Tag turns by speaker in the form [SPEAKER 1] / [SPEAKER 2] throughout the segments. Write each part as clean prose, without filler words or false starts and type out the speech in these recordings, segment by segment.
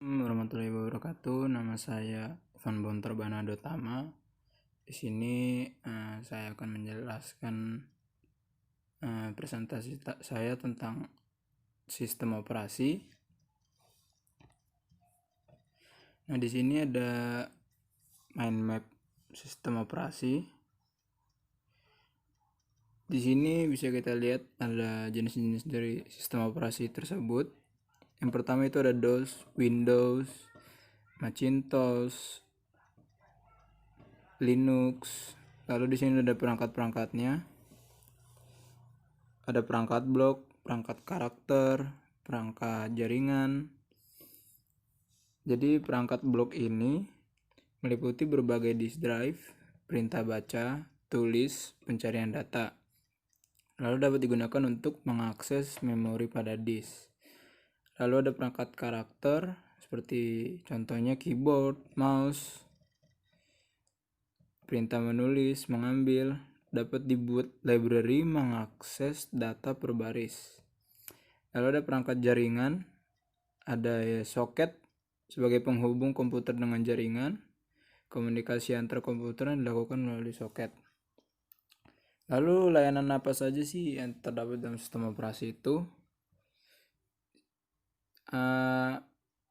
[SPEAKER 1] Warahmatullahi wabarakatuh. Nama saya Ivan Bontor Banadotama. Di sini saya akan menjelaskan presentasi saya tentang sistem operasi. Nah, di sini ada mind map sistem operasi. Di sini bisa kita lihat ada jenis-jenis dari sistem operasi tersebut. Yang pertama itu ada DOS, Windows, Macintosh, Linux. Lalu di sini ada perangkat-perangkatnya. Ada perangkat blok, perangkat karakter, perangkat jaringan. Jadi perangkat blok ini meliputi berbagai disk drive, perintah baca, tulis, pencarian data. Lalu dapat digunakan untuk mengakses memori pada disk. Lalu ada perangkat karakter seperti contohnya keyboard, mouse, perintah menulis, mengambil. Dapat dibuat library mengakses data per baris. Lalu ada perangkat jaringan, ada soket sebagai penghubung komputer dengan jaringan. Komunikasi antar komputer yang dilakukan melalui soket. Lalu layanan apa saja sih yang terdapat dalam sistem operasi itu?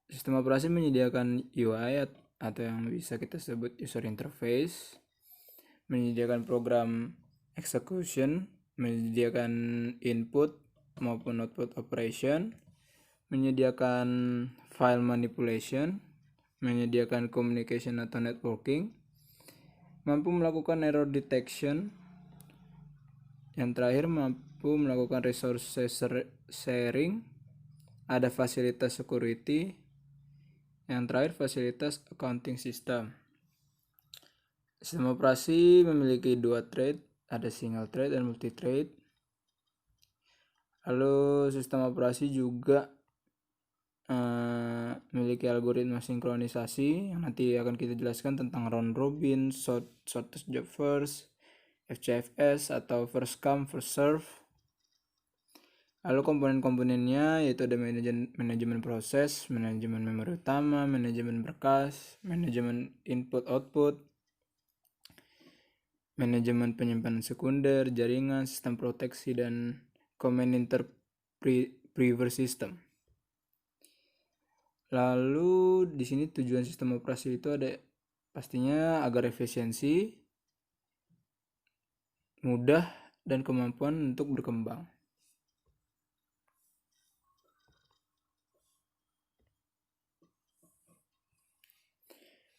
[SPEAKER 1] Sistem operasi menyediakan UI atau yang bisa kita sebut user interface, menyediakan program execution, menyediakan input maupun output operation, menyediakan file manipulation, menyediakan communication atau networking, mampu melakukan error detection, yang terakhir mampu melakukan resource sharing, ada fasilitas security, yang terakhir fasilitas accounting system. Sistem operasi memiliki dua thread, ada single thread dan multi thread. Lalu sistem operasi juga memiliki algoritma sinkronisasi yang nanti akan kita jelaskan tentang round robin, shortest job first, FCFS atau first come first serve. Lalu komponen-komponennya yaitu ada manajemen proses, manajemen memori utama, manajemen berkas, manajemen input output, manajemen penyimpanan sekunder, jaringan, sistem proteksi, dan command interpreter system. Lalu di sini tujuan sistem operasi itu ada pastinya agar efisiensi, mudah, dan kemampuan untuk berkembang.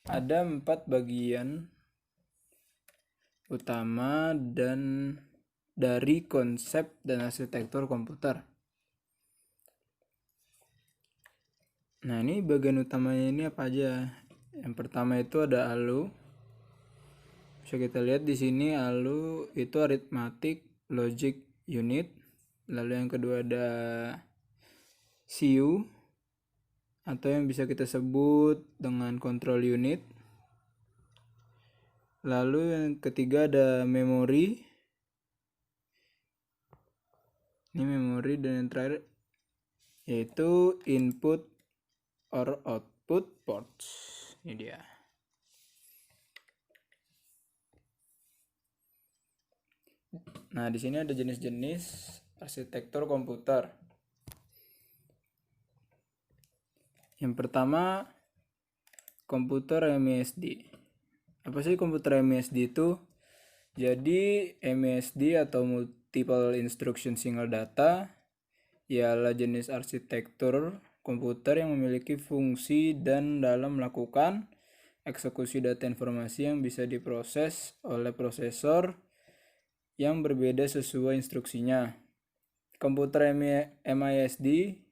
[SPEAKER 1] Ada 4 bagian utama dan dari konsep dan arsitektur komputer. Nah, ini bagian utamanya ini apa aja? Yang pertama itu ada ALU. Bisa kita lihat di sini ALU itu arithmetic logic unit. Lalu yang kedua ada CU atau yang bisa kita sebut dengan control unit. Lalu yang ketiga ada memori. Ini memori, dan yang terakhir yaitu input or output ports. Ini dia. Nah, di sini ada jenis-jenis arsitektur komputer. Yang pertama, komputer MISD. Apa sih komputer MISD itu? Jadi MISD atau multiple instruction single data ialah jenis arsitektur komputer yang memiliki fungsi dan dalam melakukan eksekusi data informasi yang bisa diproses oleh prosesor yang berbeda sesuai instruksinya. Komputer MISD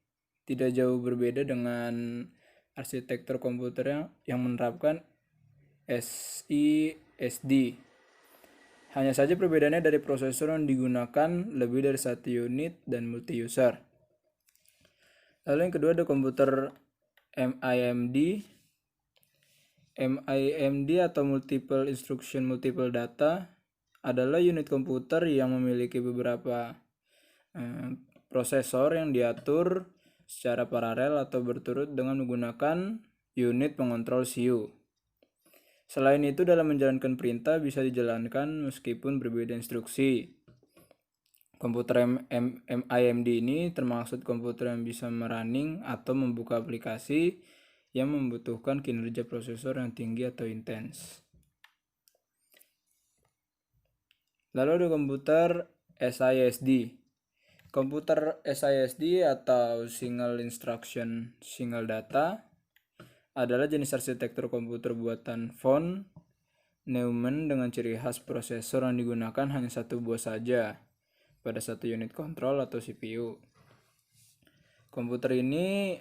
[SPEAKER 1] tidak jauh berbeda dengan arsitektur komputer yang menerapkan SISD. Hanya saja perbedaannya dari prosesor yang digunakan lebih dari satu unit dan multi-user. Lalu yang kedua ada komputer MIMD. MIMD atau Multiple Instruction Multiple Data adalah unit komputer yang memiliki beberapa prosesor yang diatur secara paralel atau berturut dengan menggunakan unit pengontrol CU. Selain itu, dalam menjalankan perintah bisa dijalankan meskipun berbeda instruksi. Komputer AMD ini termaksud komputer yang bisa merunning atau membuka aplikasi yang membutuhkan kinerja prosesor yang tinggi atau intens. Lalu ada komputer SISD. Komputer SISD atau Single Instruction Single Data adalah jenis arsitektur komputer buatan von Neumann dengan ciri khas prosesor yang digunakan hanya satu buah saja pada satu unit kontrol atau CPU. Komputer ini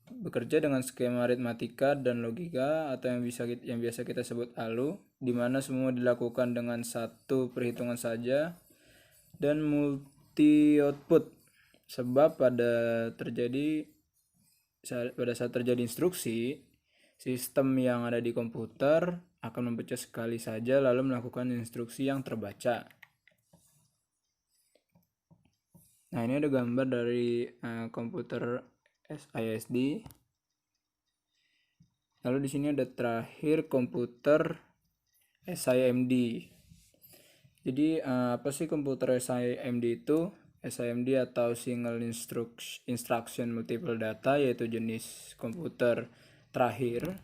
[SPEAKER 1] bekerja dengan skema aritmatika dan logika atau yang biasa kita sebut ALU, di mana semua dilakukan dengan satu perhitungan saja dan multi output. Sebab pada saat terjadi instruksi, sistem yang ada di komputer akan membaca sekali saja lalu melakukan instruksi yang terbaca. Nah, ini ada gambar dari komputer SISD. Lalu di sini ada terakhir komputer SIMD. Jadi apa sih komputer SIMD itu? SIMD atau Single Instruction Multiple Data, yaitu jenis komputer terakhir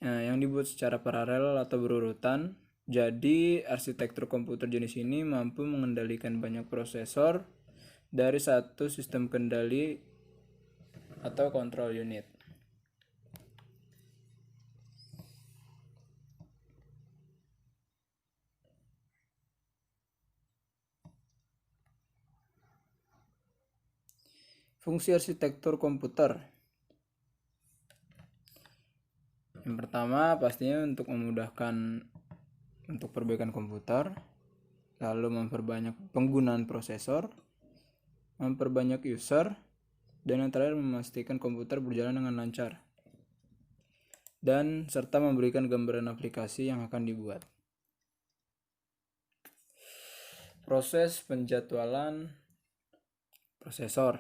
[SPEAKER 1] yang dibuat secara paralel atau berurutan. Jadi arsitektur komputer jenis ini mampu mengendalikan banyak prosesor dari satu sistem kendali atau control unit. Fungsi arsitektur komputer. Yang pertama pastinya untuk memudahkan untuk perbaikan komputer, lalu memperbanyak penggunaan prosesor, memperbanyak user, dan yang terakhir memastikan komputer berjalan dengan lancar, dan serta memberikan gambaran aplikasi yang akan dibuat. Proses penjadwalan prosesor.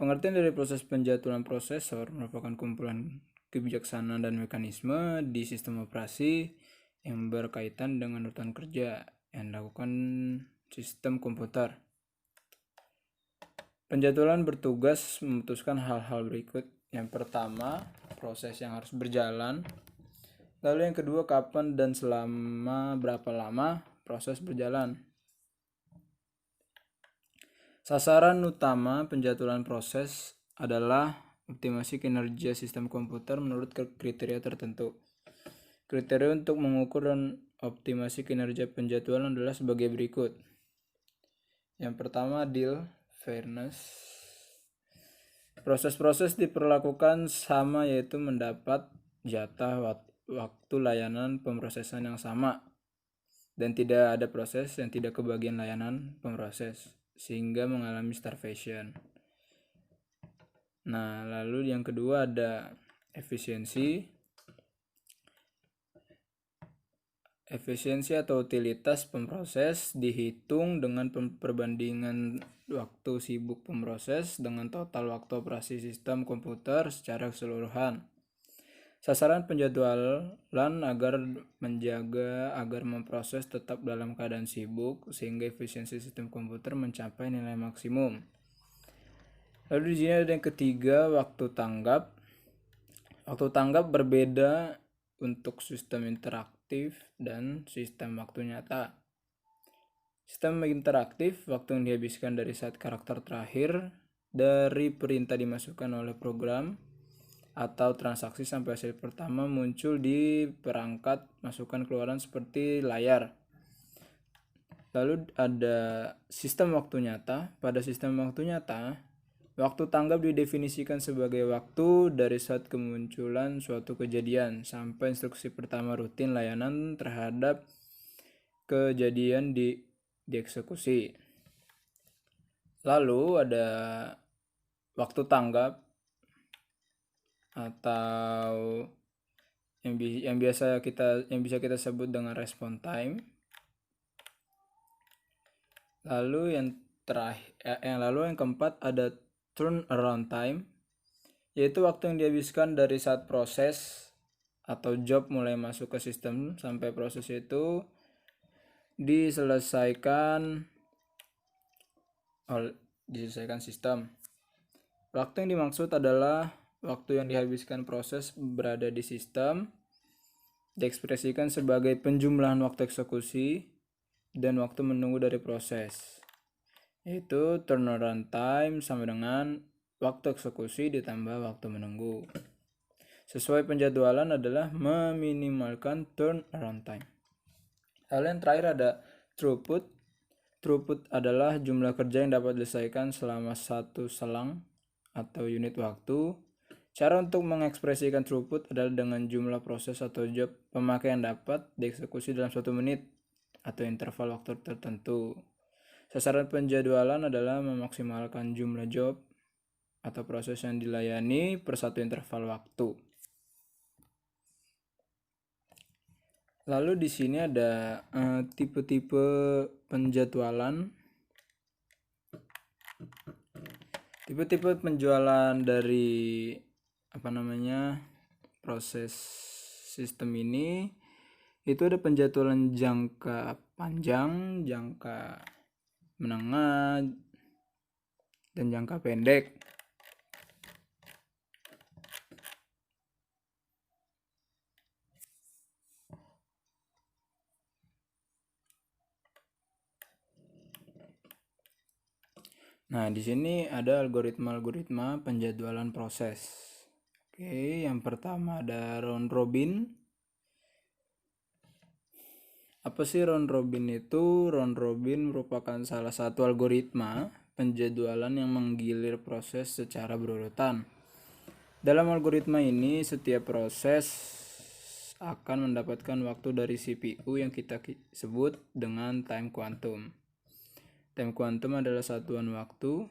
[SPEAKER 1] Pengertian dari proses penjadwalan prosesor merupakan kumpulan kebijaksanaan dan mekanisme di sistem operasi yang berkaitan dengan urutan kerja yang dilakukan sistem komputer. Penjadwalan bertugas memutuskan hal-hal berikut. Yang pertama, proses yang harus berjalan. Lalu yang kedua, kapan dan selama berapa lama proses berjalan. Sasaran utama penjadwalan proses adalah optimasi kinerja sistem komputer menurut kriteria tertentu. Kriteria untuk mengukur dan optimasi kinerja penjadwalan adalah sebagai berikut. Yang pertama, deal fairness. Proses-proses diperlakukan sama, yaitu mendapat jatah waktu layanan pemrosesan yang sama, dan tidak ada proses yang tidak kebagian layanan pemroses sehingga mengalami starvation. Nah, lalu yang kedua ada efisiensi. Efisiensi atau utilitas pemroses dihitung dengan perbandingan waktu sibuk pemroses dengan total waktu operasi sistem komputer secara keseluruhan. Sasaran penjadwalan agar memproses tetap dalam keadaan sibuk sehingga efisiensi sistem komputer mencapai nilai maksimum. Lalu di sini ada yang ketiga, waktu tanggap. Waktu tanggap berbeda untuk sistem interaktif dan sistem waktu nyata. Sistem interaktif, waktu yang dihabiskan dari saat karakter terakhir dari perintah dimasukkan oleh program atau transaksi sampai hasil pertama muncul di perangkat masukan keluaran seperti layar. Lalu ada sistem waktu nyata. Pada sistem waktu nyata, waktu tanggap didefinisikan sebagai waktu dari saat kemunculan suatu kejadian sampai instruksi pertama rutin layanan terhadap kejadian dieksekusi. Lalu ada waktu tanggap atau yang bisa kita sebut dengan response time. Lalu yang yang keempat ada turnaround time, yaitu waktu yang dihabiskan dari saat proses atau job mulai masuk ke sistem sampai proses itu diselesaikan sistem. Waktu yang dimaksud adalah waktu yang dihabiskan proses berada di sistem diekspresikan sebagai penjumlahan waktu eksekusi dan waktu menunggu dari proses, yaitu turnaround time sama dengan waktu eksekusi ditambah waktu menunggu. Sesuai penjadwalan adalah meminimalkan turnaround time. Lalu yang terakhir ada throughput. Throughput adalah jumlah kerja yang dapat diselesaikan selama satu selang atau unit waktu. Cara untuk mengekspresikan throughput adalah dengan jumlah proses atau job pemakaian dapat dieksekusi dalam 1 menit atau interval waktu tertentu. Sasaran penjadwalan adalah memaksimalkan jumlah job atau proses yang dilayani per satu interval waktu. Lalu di sini ada tipe-tipe penjadwalan. Tipe-tipe penjualan dari proses sistem ini itu ada penjadwalan jangka panjang, jangka menengah, dan jangka pendek. Nah, di sini ada algoritma penjadwalan proses. Oke, yang pertama ada round robin. Apa sih round robin itu? Round robin merupakan salah satu algoritma penjadwalan yang menggilir proses secara berurutan. Dalam algoritma ini, setiap proses akan mendapatkan waktu dari CPU yang kita sebut dengan time quantum. Time quantum adalah satuan waktu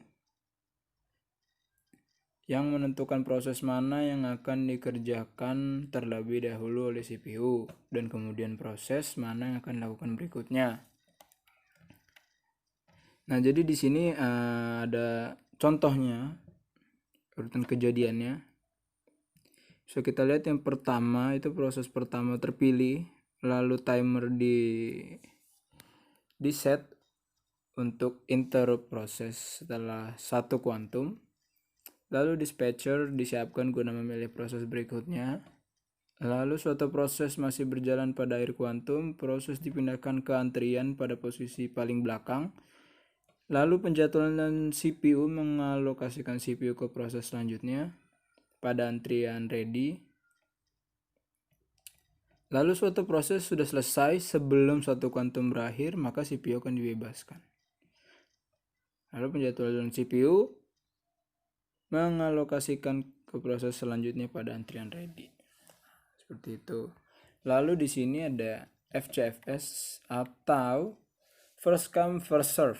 [SPEAKER 1] yang menentukan proses mana yang akan dikerjakan terlebih dahulu oleh CPU dan kemudian proses mana yang akan dilakukan berikutnya. Nah, jadi di sini ada contohnya, urutan kejadiannya. So, kita lihat yang pertama itu proses pertama terpilih, lalu timer di set untuk interrupt proses setelah 1 kuantum. Lalu dispatcher disiapkan guna memilih proses berikutnya. Lalu suatu proses masih berjalan pada akhir kuantum, proses dipindahkan ke antrian pada posisi paling belakang. Lalu penjadwalan CPU mengalokasikan CPU ke proses selanjutnya pada antrian ready. Lalu suatu proses sudah selesai sebelum 1 kuantum berakhir, maka CPU akan dibebaskan. Lalu penjadwalan CPU mengalokasikan ke proses selanjutnya pada antrian ready. Seperti itu. Lalu di sini ada FCFS atau first come first serve.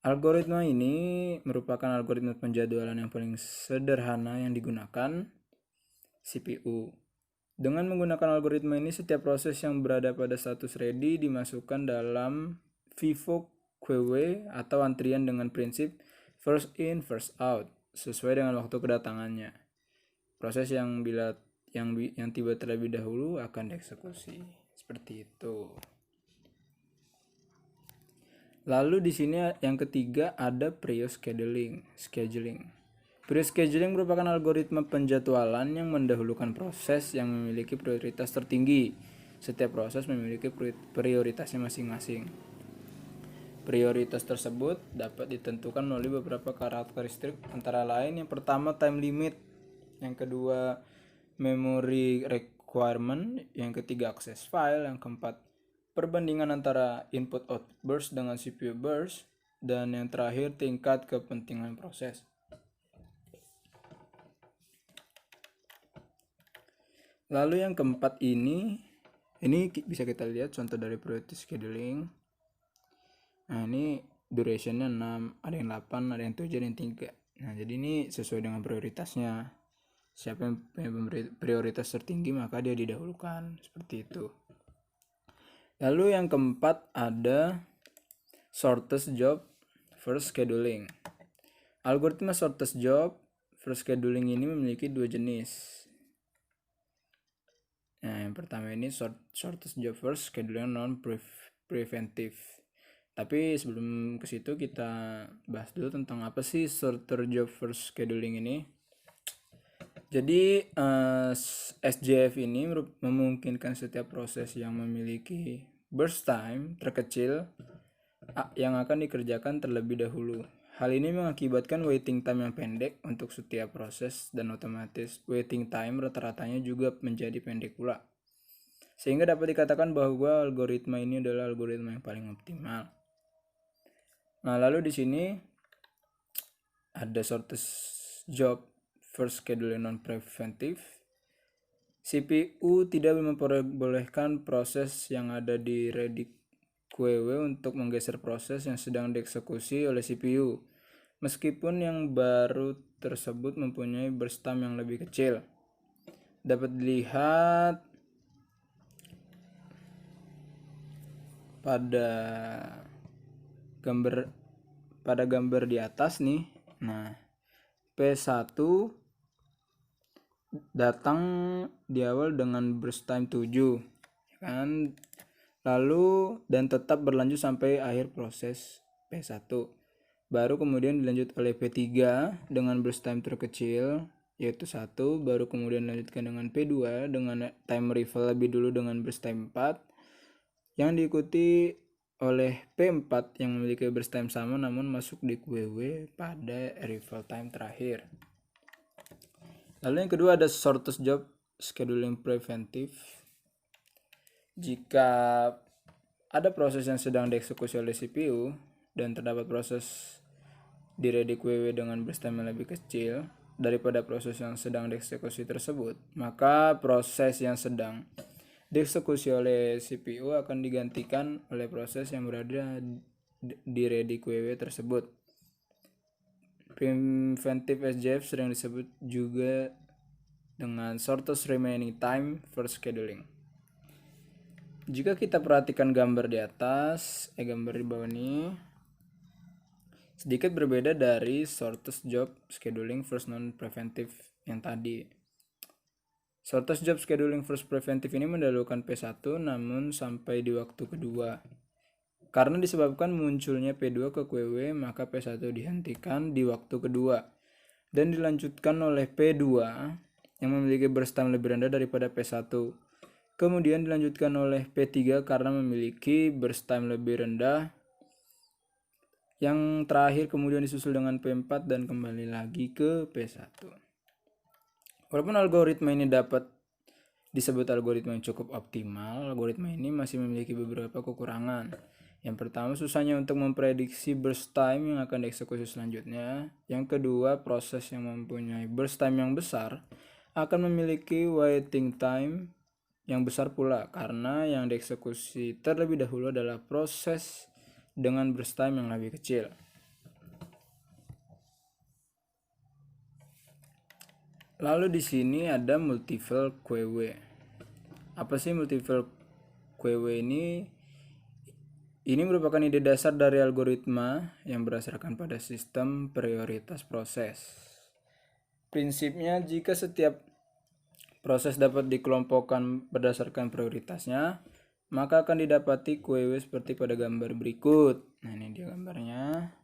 [SPEAKER 1] Algoritma ini merupakan algoritma penjadwalan yang paling sederhana yang digunakan CPU. Dengan menggunakan algoritma ini, setiap proses yang berada pada status ready dimasukkan dalam FIFO QW atau antrian dengan prinsip first in first out sesuai dengan waktu kedatangannya. Proses yang tiba terlebih dahulu akan dieksekusi. Seperti itu. Lalu di sini yang ketiga ada pre-scheduling. Pre-scheduling merupakan algoritma penjadwalan yang mendahulukan proses yang memiliki prioritas tertinggi. Setiap proses memiliki prioritasnya masing-masing. Prioritas tersebut dapat ditentukan melalui beberapa karakteristik, antara lain yang pertama time limit, yang kedua memory requirement, yang ketiga akses file, yang keempat perbandingan antara input-output burst dengan CPU burst, dan yang terakhir tingkat kepentingan proses. Lalu yang keempat ini bisa kita lihat contoh dari priority scheduling. Nah, ini durationnya 6, ada yang 8, ada yang 7, ada yang 3. Nah, jadi ini sesuai dengan prioritasnya. Siapa yang punya prioritas tertinggi maka dia didahulukan, seperti itu. Lalu yang keempat ada shortest job first scheduling. Algoritma shortest job first scheduling ini memiliki dua jenis. Nah, yang pertama ini shortest job first scheduling non preventive. Tapi sebelum ke situ kita bahas dulu tentang apa sih shorter job first scheduling ini. Jadi SJF ini memungkinkan setiap proses yang memiliki burst time terkecil yang akan dikerjakan terlebih dahulu. Hal ini mengakibatkan waiting time yang pendek untuk setiap proses dan otomatis waiting time rata-ratanya juga menjadi pendek pula. Sehingga dapat dikatakan bahwa algoritma ini adalah algoritma yang paling optimal. Nah, lalu di sini ada shortest job first scheduling non preventive. CPU tidak memperbolehkan proses yang ada di ready QW untuk menggeser proses yang sedang dieksekusi oleh CPU, meskipun yang baru tersebut mempunyai burst time yang lebih kecil. Dapat dilihat pada gambar di atas nih. Nah, P1 datang di awal dengan burst time 7 kan, lalu dan tetap berlanjut sampai akhir proses P1. Baru kemudian dilanjut oleh P3 dengan burst time terkecil yaitu 1, baru kemudian dilanjutkan dengan P2 dengan time arrival lebih dulu dengan burst time 4, yang diikuti oleh P4 yang memiliki burst time sama namun masuk di QW pada arrival time terakhir. Lalu yang kedua ada shortest job scheduling preventive. Jika ada proses yang sedang dieksekusi oleh CPU dan terdapat proses di ready QW dengan burst time yang lebih kecil daripada proses yang sedang dieksekusi tersebut, maka proses yang sedang dieksekusi oleh CPU akan digantikan oleh proses yang berada di ready QW tersebut. Preventive SJF sering disebut juga dengan shortest remaining time for scheduling. Jika kita perhatikan gambar di atas, gambar di bawah ini sedikit berbeda dari shortest job scheduling first non-preventive yang tadi. Shortest job scheduling first preventive ini mendahulukan P1 namun sampai di waktu kedua. Karena disebabkan munculnya P2 ke QW, maka P1 dihentikan di waktu kedua dan dilanjutkan oleh P2 yang memiliki burst time lebih rendah daripada P1. Kemudian dilanjutkan oleh P3 karena memiliki burst time lebih rendah. Yang terakhir kemudian disusul dengan P4 dan kembali lagi ke P1. Walaupun algoritma ini dapat disebut algoritma yang cukup optimal, algoritma ini masih memiliki beberapa kekurangan. Yang pertama, susahnya untuk memprediksi burst time yang akan dieksekusi selanjutnya. Yang kedua, proses yang mempunyai burst time yang besar akan memiliki waiting time yang besar pula karena yang dieksekusi terlebih dahulu adalah proses dengan burst time yang lebih kecil. Lalu di sini ada multiple QW. Apa sih multiple QW ini? Ini merupakan ide dasar dari algoritma yang berdasarkan pada sistem prioritas proses. Prinsipnya, jika setiap proses dapat dikelompokkan berdasarkan prioritasnya, maka akan didapati QW seperti pada gambar berikut. Nah, ini dia gambarnya.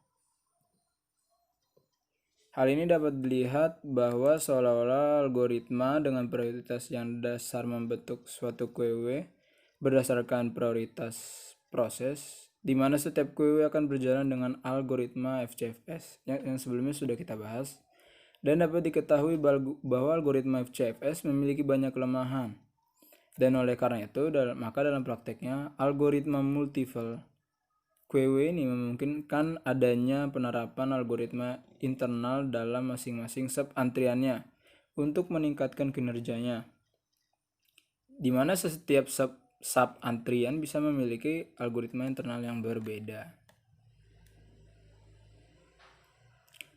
[SPEAKER 1] Hal ini dapat dilihat bahwa seolah-olah algoritma dengan prioritas yang dasar membentuk suatu QW berdasarkan prioritas proses, di mana setiap QW akan berjalan dengan algoritma FCFS yang sebelumnya sudah kita bahas, dan dapat diketahui bahwa algoritma FCFS memiliki banyak kelemahan. Dan oleh karena itu, maka dalam prakteknya, algoritma multiple QW ini memungkinkan adanya penerapan algoritma internal dalam masing-masing sub antriannya untuk meningkatkan kinerjanya, di mana setiap sub antrian bisa memiliki algoritma internal yang berbeda.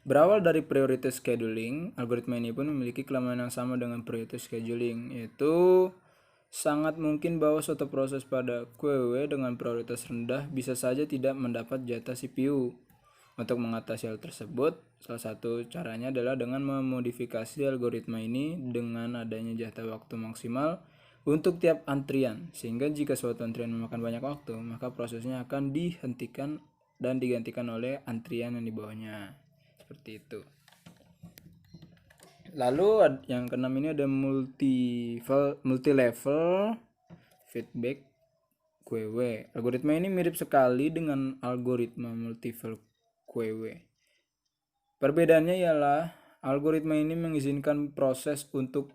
[SPEAKER 1] Berawal dari priority scheduling, algoritma ini pun memiliki kelemahan yang sama dengan priority scheduling, yaitu Sangat mungkin bahwa suatu proses pada QW dengan prioritas rendah bisa saja tidak mendapat jatah CPU. Untuk mengatasi hal tersebut, salah satu caranya adalah dengan memodifikasi algoritma ini dengan adanya jatah waktu maksimal untuk tiap antrian, sehingga jika suatu antrian memakan banyak waktu, maka prosesnya akan dihentikan dan digantikan oleh antrian yang di bawahnya. Seperti itu. Lalu yang keenam ini ada multi level feedback QW. Algoritma ini mirip sekali dengan algoritma multi-level QW. Perbedaannya ialah algoritma ini mengizinkan proses untuk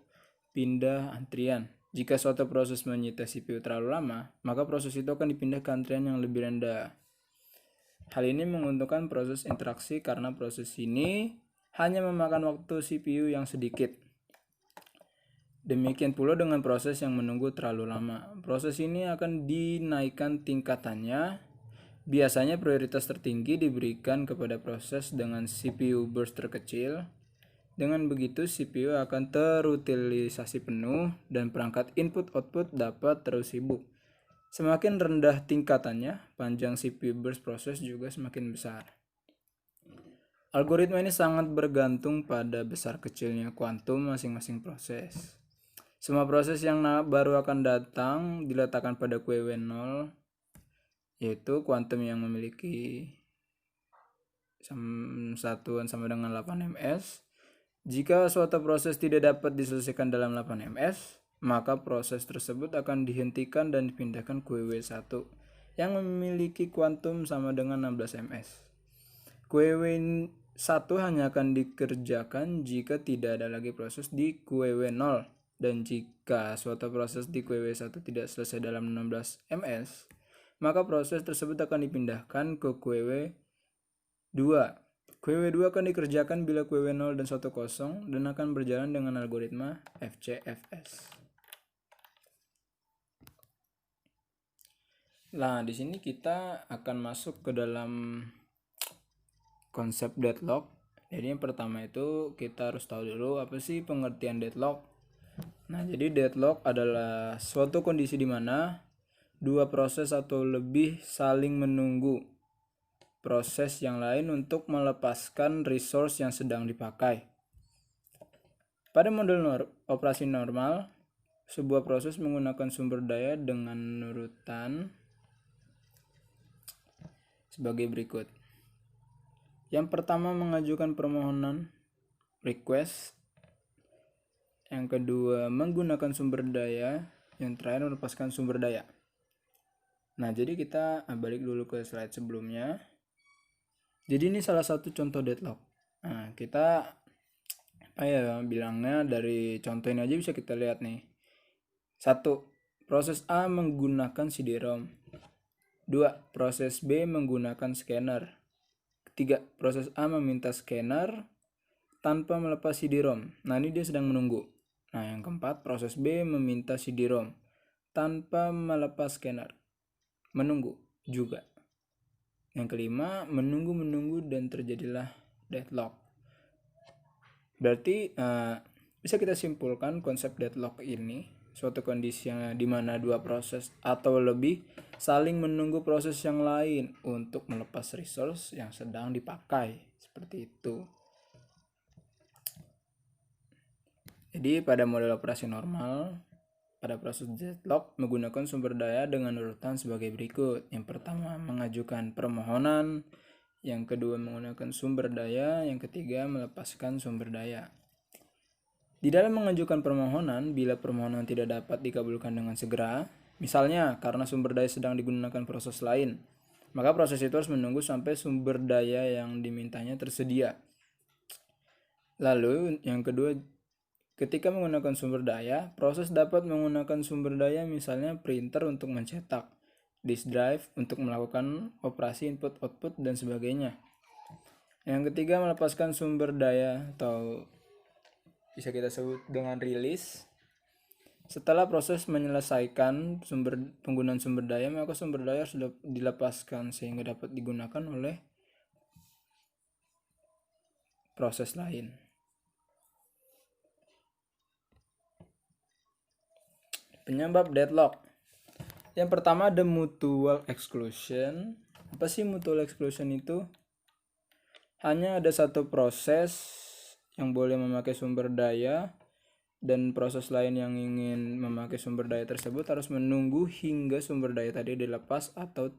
[SPEAKER 1] pindah antrian. Jika suatu proses menyita CPU terlalu lama, maka proses itu akan dipindah ke antrian yang lebih rendah. Hal ini menguntungkan proses interaksi karena proses ini hanya memakan waktu CPU yang sedikit. Demikian pula dengan proses yang menunggu terlalu lama. Proses ini akan dinaikkan tingkatannya. Biasanya prioritas tertinggi diberikan kepada proses dengan CPU burst terkecil. Dengan begitu CPU akan terutilisasi penuh dan perangkat input-output dapat terus sibuk. Semakin rendah tingkatannya, panjang CPU burst proses juga semakin besar. Algoritma ini sangat bergantung pada besar kecilnya kuantum masing-masing proses. Semua proses yang baru akan datang diletakkan pada QW 0, yaitu kuantum yang memiliki satuan sama dengan 8 ms. Jika suatu proses tidak dapat diselesaikan dalam 8 ms, maka proses tersebut akan dihentikan dan dipindahkan ke QW 1 yang memiliki kuantum sama dengan 16 ms. QW 1 hanya akan dikerjakan jika tidak ada lagi proses di QW 0, dan jika suatu proses di QW 1 tidak selesai dalam 16 ms, maka proses tersebut akan dipindahkan ke QW 2. QW 2 akan dikerjakan bila QW 0 dan 1 kosong dan akan berjalan dengan algoritma FCFS. Nah, di sini kita akan masuk ke dalam konsep deadlock. Jadi yang pertama itu kita harus tahu dulu apa sih pengertian deadlock. Nah, jadi deadlock adalah suatu kondisi di mana dua proses atau lebih saling menunggu proses yang lain untuk melepaskan resource yang sedang dipakai. Pada model operasi normal, sebuah proses menggunakan sumber daya dengan urutan sebagai berikut. Yang pertama mengajukan permohonan request, yang kedua menggunakan sumber daya, yang terakhir melepaskan sumber daya. Nah, jadi kita balik dulu ke slide sebelumnya. Jadi ini salah satu contoh deadlock. Nah, kita bilangnya dari contoh ini aja bisa kita lihat nih. 1. Proses A menggunakan CD-ROM. 2. Proses B menggunakan scanner. 3. Proses A meminta scanner tanpa melepas CD-ROM. Nah, ini dia sedang menunggu. Nah, yang keempat, proses B meminta CD-ROM tanpa melepas scanner. Menunggu juga. Yang kelima, menunggu dan terjadilah deadlock. Berarti bisa kita simpulkan konsep deadlock ini suatu kondisi yang dimana dua proses atau lebih saling menunggu proses yang lain untuk melepas resource yang sedang dipakai. Seperti itu. Jadi pada model operasi normal, pada proses deadlock menggunakan sumber daya dengan urutan sebagai berikut. Yang pertama mengajukan permohonan, yang kedua menggunakan sumber daya, yang ketiga melepaskan sumber daya. Di dalam mengajukan permohonan, bila permohonan tidak dapat dikabulkan dengan segera, misalnya karena sumber daya sedang digunakan proses lain, maka proses itu harus menunggu sampai sumber daya yang dimintanya tersedia. Lalu yang kedua, ketika menggunakan sumber daya, proses dapat menggunakan sumber daya misalnya printer untuk mencetak, disk drive untuk melakukan operasi input-output dan sebagainya. Yang ketiga, melepaskan sumber daya atau bisa kita sebut dengan rilis. Setelah proses menyelesaikan penggunaan sumber daya, maka sumber daya sudah dilepaskan sehingga dapat digunakan oleh proses lain. Penyebab deadlock. Yang pertama ada mutual exclusion. Apa sih mutual exclusion itu? Hanya ada satu proses yang boleh memakai sumber daya dan proses lain yang ingin memakai sumber daya tersebut harus menunggu hingga sumber daya tadi dilepas atau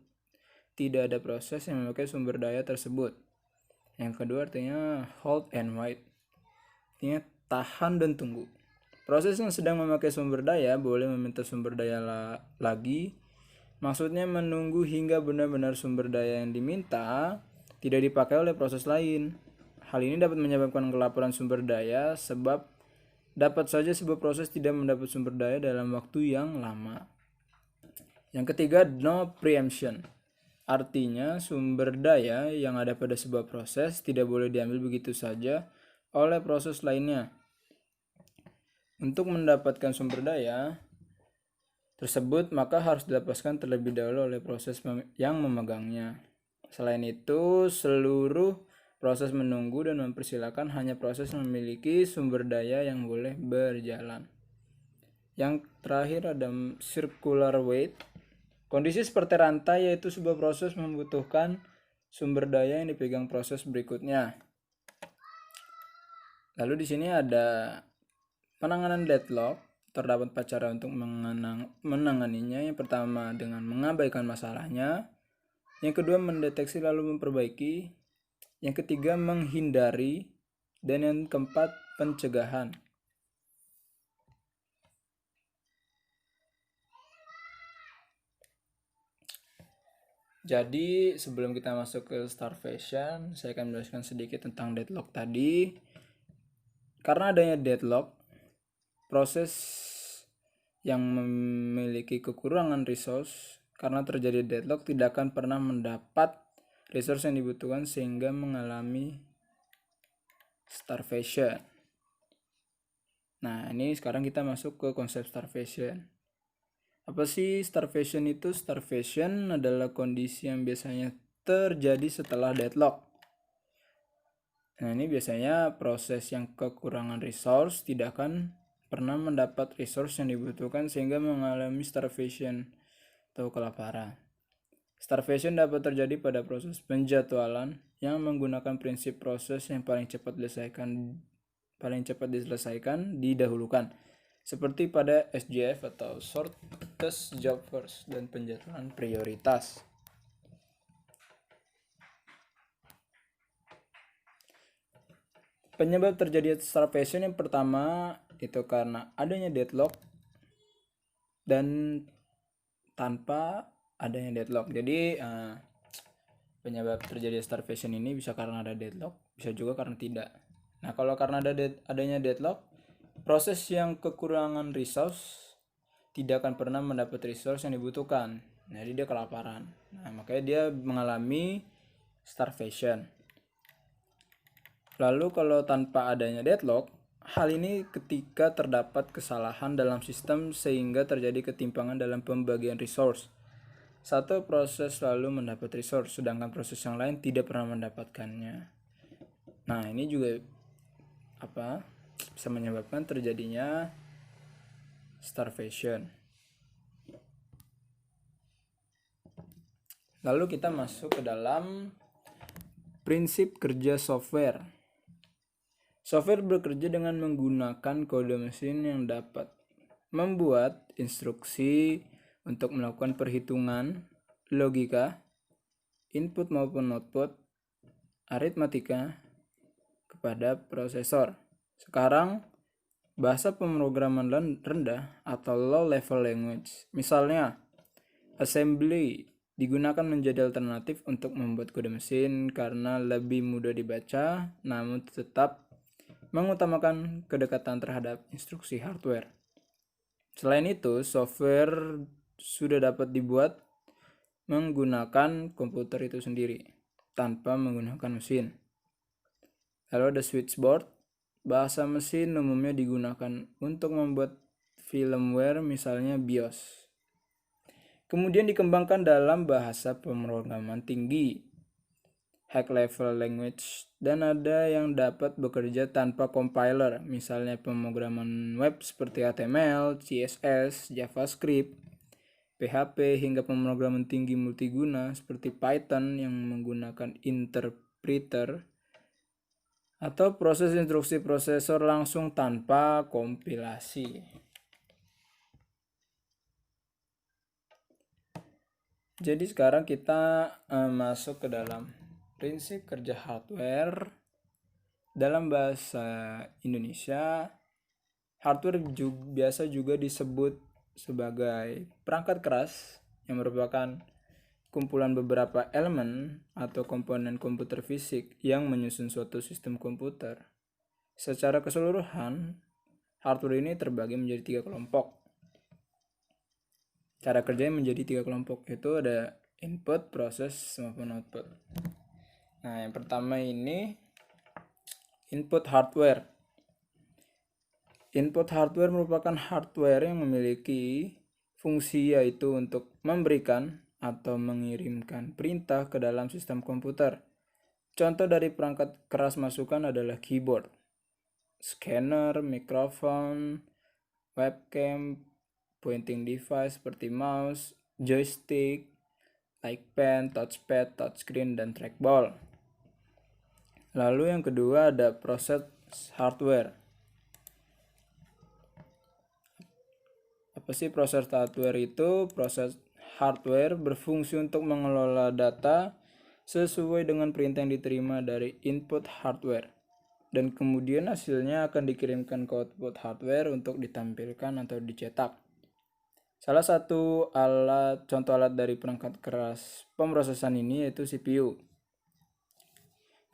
[SPEAKER 1] tidak ada proses yang memakai sumber daya tersebut. Yang kedua artinya hold and wait. Artinya tahan dan tunggu. Proses yang sedang memakai sumber daya boleh meminta sumber daya lagi. Maksudnya menunggu hingga benar-benar sumber daya yang diminta tidak dipakai oleh proses lain. Hal ini dapat menyebabkan kelaparan sumber daya sebab dapat saja sebuah proses tidak mendapat sumber daya dalam waktu yang lama. Yang ketiga, no preemption. Artinya sumber daya yang ada pada sebuah proses tidak boleh diambil begitu saja oleh proses lainnya. Untuk mendapatkan sumber daya tersebut maka harus dilepaskan terlebih dahulu oleh proses yang memegangnya. Selain itu, seluruh proses menunggu dan mempersilakan hanya proses yang memiliki sumber daya yang boleh berjalan. Yang terakhir ada circular wait. Kondisi seperti rantai yaitu sebuah proses membutuhkan sumber daya yang dipegang proses berikutnya. Lalu di sini ada penanganan deadlock. Terdapat 4 cara untuk menanganinya. Yang pertama dengan mengabaikan masalahnya. Yang kedua mendeteksi lalu memperbaiki. Yang ketiga menghindari. Dan yang keempat pencegahan. Jadi sebelum kita masuk ke starvation, saya akan menjelaskan sedikit tentang deadlock tadi. Karena adanya deadlock, proses yang memiliki kekurangan resource karena terjadi deadlock tidak akan pernah mendapat resource yang dibutuhkan sehingga mengalami starvation. Nah, ini sekarang kita masuk ke konsep starvation. Apa sih starvation itu? Starvation adalah kondisi yang biasanya terjadi setelah deadlock. Nah, ini biasanya proses yang kekurangan resource tidak akan pernah mendapat resource yang dibutuhkan sehingga mengalami starvation atau kelaparan. Starvation dapat terjadi pada proses penjadwalan yang menggunakan prinsip proses yang paling cepat diselesaikan didahulukan. Seperti pada SJF atau shortest job first dan penjadwalan prioritas. Penyebab terjadi starvation yang pertama itu karena adanya deadlock dan tanpa adanya deadlock. Jadi penyebab terjadi starvation ini bisa karena ada deadlock, bisa juga karena tidak. Nah, kalau karena adanya deadlock, proses yang kekurangan resource tidak akan pernah mendapat resource yang dibutuhkan. Jadi dia kelaparan. Nah, makanya dia mengalami starvation. Lalu kalau tanpa adanya deadlock, hal ini ketika terdapat kesalahan dalam sistem sehingga terjadi ketimpangan dalam pembagian resource. Satu proses selalu mendapat resource, sedangkan proses yang lain tidak pernah mendapatkannya. Nah, ini juga bisa menyebabkan terjadinya starvation. Lalu kita masuk ke dalam prinsip kerja software. Software bekerja dengan menggunakan kode mesin yang dapat membuat instruksi untuk melakukan perhitungan, logika, input maupun output, aritmatika kepada prosesor. Sekarang, bahasa pemrograman rendah atau low level language, misalnya assembly, digunakan menjadi alternatif untuk membuat kode mesin karena lebih mudah dibaca, namun tetap mengutamakan kedekatan terhadap instruksi hardware. Selain itu, software sudah dapat dibuat menggunakan komputer itu sendiri tanpa menggunakan mesin. Lalu ada switchboard. Bahasa mesin umumnya digunakan untuk membuat firmware, misalnya BIOS. Kemudian dikembangkan dalam bahasa pemrograman tinggi. high level language, dan ada yang dapat bekerja tanpa compiler, misalnya pemrograman web seperti HTML, CSS, JavaScript, PHP, hingga pemrograman tinggi multiguna seperti Python yang menggunakan interpreter atau proses instruksi prosesor langsung tanpa kompilasi. Jadi sekarang kita masuk ke dalam prinsip kerja hardware. Dalam bahasa Indonesia, hardware biasa juga disebut sebagai perangkat keras yang merupakan kumpulan beberapa elemen atau komponen komputer fisik yang menyusun suatu sistem komputer. Secara keseluruhan, hardware ini terbagi menjadi 3 kelompok. Cara kerjanya menjadi 3 kelompok, yaitu ada input, proses, maupun output. Nah, yang pertama ini input hardware. Input hardware merupakan hardware yang memiliki fungsi yaitu untuk memberikan atau mengirimkan perintah ke dalam sistem komputer. Contoh dari perangkat keras masukan adalah keyboard, scanner, mikrofon, webcam, pointing device seperti mouse, joystick, like pen, touchpad, touchscreen, dan trackball. Lalu yang kedua ada proses hardware. Apa sih proses hardware itu? Proses hardware berfungsi untuk mengelola data sesuai dengan perintah yang diterima dari input hardware, dan kemudian hasilnya akan dikirimkan ke output hardware untuk ditampilkan atau dicetak. Salah satu contoh alat dari perangkat keras pemrosesan ini yaitu CPU.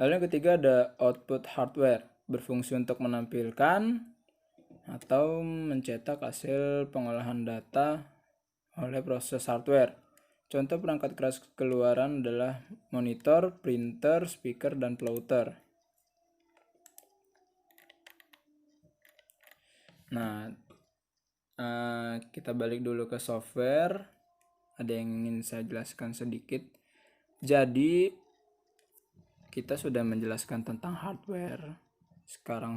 [SPEAKER 1] Lalu yang ketiga ada output hardware, berfungsi untuk menampilkan atau mencetak hasil pengolahan data oleh proses hardware. Contoh perangkat keras keluaran adalah monitor, printer, speaker, dan plotter. Nah, kita balik dulu ke software. Ada yang ingin saya jelaskan sedikit. Jadi kita sudah menjelaskan tentang hardware. Sekarang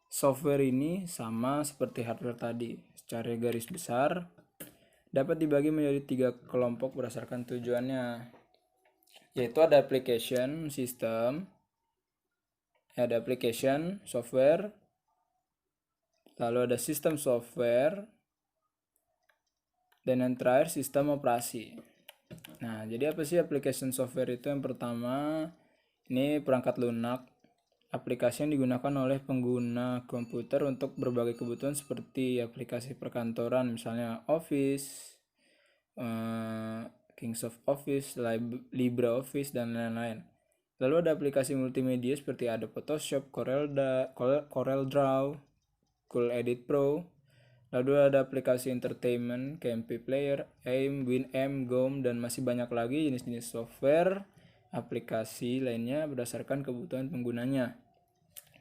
[SPEAKER 1] software ini sama seperti hardware tadi. Secara garis besar dapat dibagi menjadi 3 kelompok berdasarkan tujuannya, yaitu ada application system, ada application software, lalu ada sistem software, dan yang terakhir sistem operasi. Nah, jadi apa sih application software itu? Yang pertama, ini perangkat lunak, aplikasi yang digunakan oleh pengguna komputer untuk berbagai kebutuhan seperti aplikasi perkantoran, misalnya Office, Kingsoft Office, LibreOffice, dan lain-lain. Lalu ada aplikasi multimedia seperti Adobe Photoshop, CorelDRAW, Cool Edit Pro. Lalu ada aplikasi entertainment, KMP Player, AIM, Winamp, GOM, dan masih banyak lagi jenis-jenis software aplikasi lainnya berdasarkan kebutuhan penggunanya.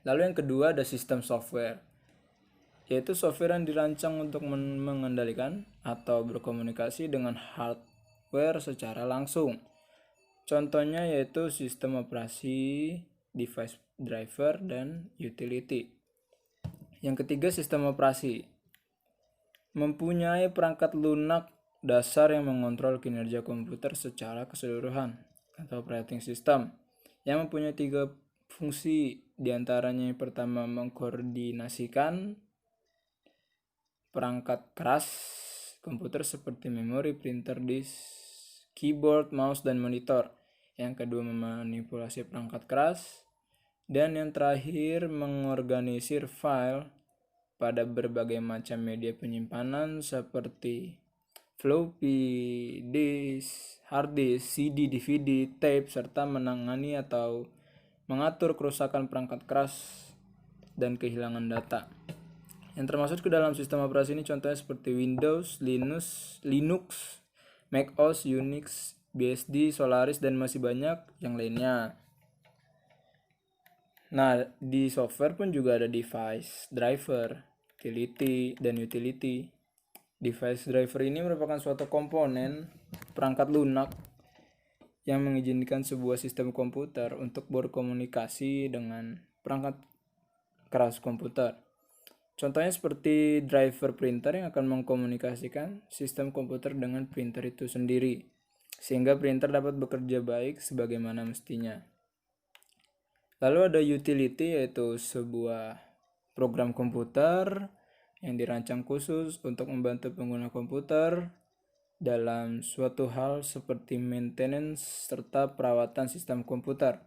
[SPEAKER 1] Lalu yang kedua ada sistem software, yaitu software yang dirancang untuk mengendalikan atau berkomunikasi dengan hardware secara langsung. Contohnya yaitu sistem operasi, device driver, dan utility. Yang ketiga sistem operasi. Mempunyai perangkat lunak dasar yang mengontrol kinerja komputer secara keseluruhan, atau operating system, yang mempunyai 3 fungsi. Diantaranya yang pertama mengkoordinasikan perangkat keras komputer seperti memori, printer, disk, keyboard, mouse, dan monitor. Yang kedua memanipulasi perangkat keras. Dan yang terakhir mengorganisir file pada berbagai macam media penyimpanan seperti floppy disk, hard disk, CD, DVD, tape, serta menangani atau mengatur kerusakan perangkat keras dan kehilangan data. Yang termasuk ke dalam sistem operasi ini contohnya seperti Windows, Linux, macOS, Unix, BSD, Solaris, dan masih banyak yang lainnya. Nah, di software pun juga ada device driver, utility, dan utility. Device driver ini merupakan suatu komponen perangkat lunak yang mengizinkan sebuah sistem komputer untuk berkomunikasi dengan perangkat keras komputer. Contohnya seperti driver printer yang akan mengkomunikasikan sistem komputer dengan printer itu sendiri, sehingga printer dapat bekerja baik sebagaimana mestinya. Lalu ada utility, yaitu sebuah program komputer yang dirancang khusus untuk membantu pengguna komputer dalam suatu hal seperti maintenance serta perawatan sistem komputer.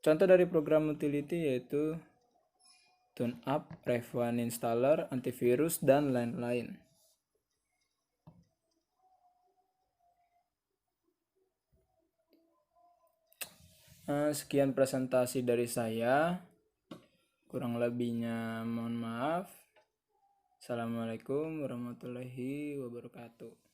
[SPEAKER 1] Contoh dari program utility yaitu TuneUp, Rev1 Installer, antivirus, dan lain-lain. Sekian presentasi dari saya. Kurang lebihnya mohon maaf. Assalamualaikum warahmatullahi wabarakatuh.